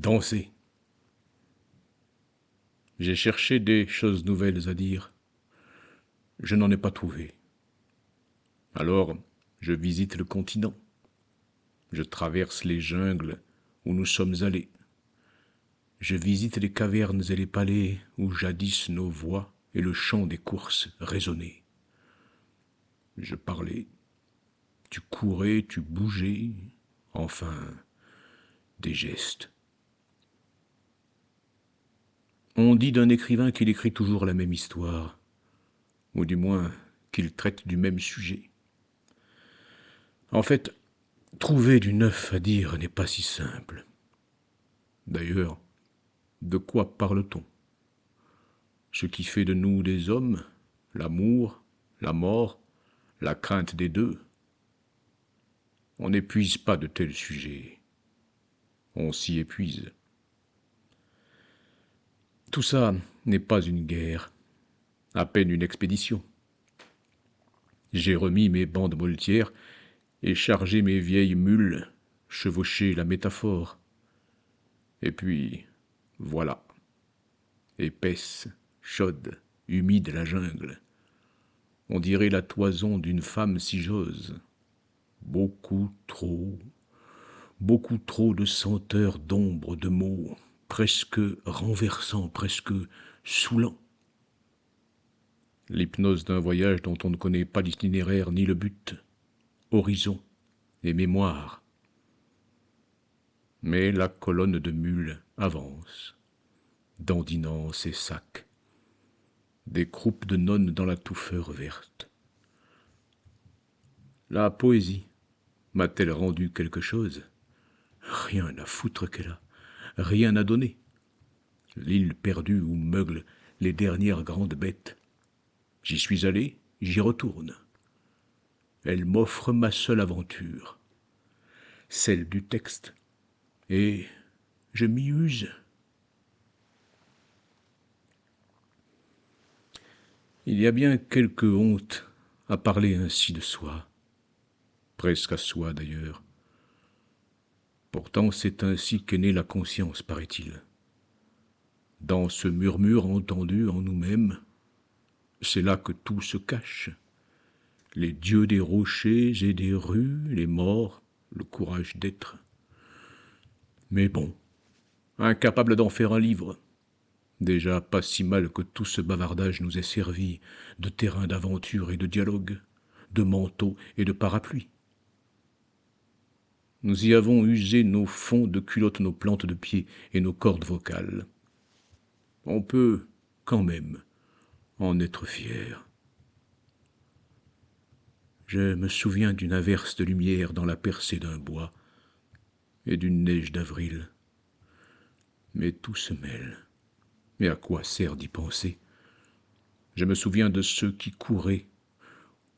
danser. J'ai cherché des choses nouvelles à dire. Je n'en ai pas trouvé. Alors, je visite le continent. Je traverse les jungles où nous sommes allés. Je visite les cavernes et les palais où jadis nos voix et le chant des courses résonnaient. Je parlais, tu courais, tu bougeais, enfin, des gestes. On dit d'un écrivain qu'il écrit toujours la même histoire, ou du moins qu'il traite du même sujet. En fait, trouver du neuf à dire n'est pas si simple. D'ailleurs, de quoi parle-t-on? Ce qui fait de nous des hommes, l'amour, la mort, la crainte des deux. On n'épuise pas de tels sujets. On s'y épuise. Tout ça n'est pas une guerre, à peine une expédition. J'ai remis mes bandes moletières et chargé mes vieilles mules, chevauché la métaphore. Et puis, voilà, épaisse, chaude, humide la jungle. On dirait la toison d'une femme si j'ose. Beaucoup trop de senteurs d'ombre, de mots, presque renversants, presque saoulants. L'hypnose d'un voyage dont on ne connaît pas l'itinéraire ni le but, horizon et mémoire. Mais la colonne de mules avance, dandinant ses sacs. Des croupes de nonnes dans la touffeur verte. La poésie m'a-t-elle rendu quelque chose? Rien à foutre qu'elle a, rien à donner. L'île perdue où meuglent les dernières grandes bêtes. J'y suis allé, j'y retourne. Elle m'offre ma seule aventure, celle du texte, et je m'y use. Il y a bien quelque honte à parler ainsi de soi, presque à soi d'ailleurs. Pourtant c'est ainsi qu'est née la conscience, paraît-il. Dans ce murmure entendu en nous-mêmes, c'est là que tout se cache. Les dieux des rochers et des rues, les morts, le courage d'être. Mais bon, incapable d'en faire un livre. Déjà pas si mal que tout ce bavardage nous ait servi de terrain d'aventure et de dialogue, de manteau et de parapluie. Nous y avons usé nos fonds de culottes, nos plantes de pied et nos cordes vocales. On peut, quand même, en être fier. Je me souviens d'une averse de lumière dans la percée d'un bois et d'une neige d'avril. Mais tout se mêle. Mais à quoi sert d'y penser? Je me souviens de ceux qui couraient.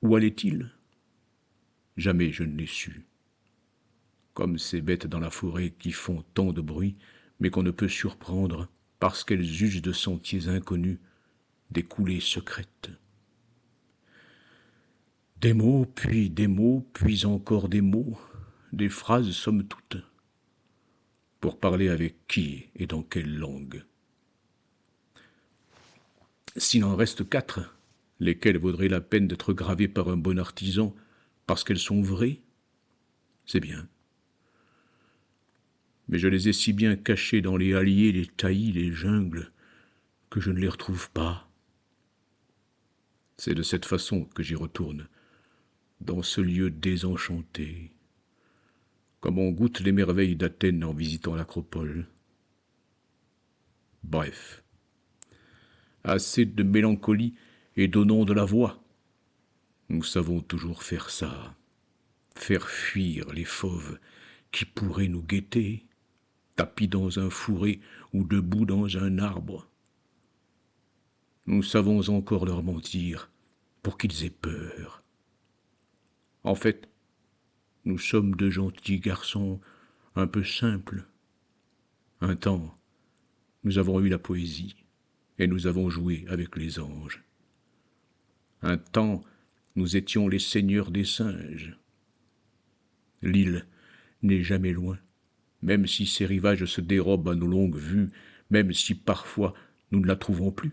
Où allaient-ils? Jamais je ne l'ai su. Comme ces bêtes dans la forêt qui font tant de bruit, mais qu'on ne peut surprendre parce qu'elles usent de sentiers inconnus, des coulées secrètes. Des mots, puis encore des phrases somme toute. Pour parler avec qui et dans quelle langue? S'il en reste 4, lesquelles vaudraient la peine d'être gravées par un bon artisan, parce qu'elles sont vraies, c'est bien. Mais je les ai si bien cachées dans les halliers, les taillis, les jungles, que je ne les retrouve pas. C'est de cette façon que j'y retourne, dans ce lieu désenchanté, comme on goûte les merveilles d'Athènes en visitant l'Acropole. Bref, assez de mélancolie et donnons de la voix. Nous savons toujours faire ça, faire fuir les fauves qui pourraient nous guetter, tapis dans un fourré ou debout dans un arbre. Nous savons encore leur mentir pour qu'ils aient peur. En fait, nous sommes de gentils garçons un peu simples. Un temps, nous avons eu la poésie et nous avons joué avec les anges. Un temps, nous étions les seigneurs des singes. L'île n'est jamais loin. même si ses rivages se dérobent à nos longues vues, même si parfois nous ne la trouvons plus.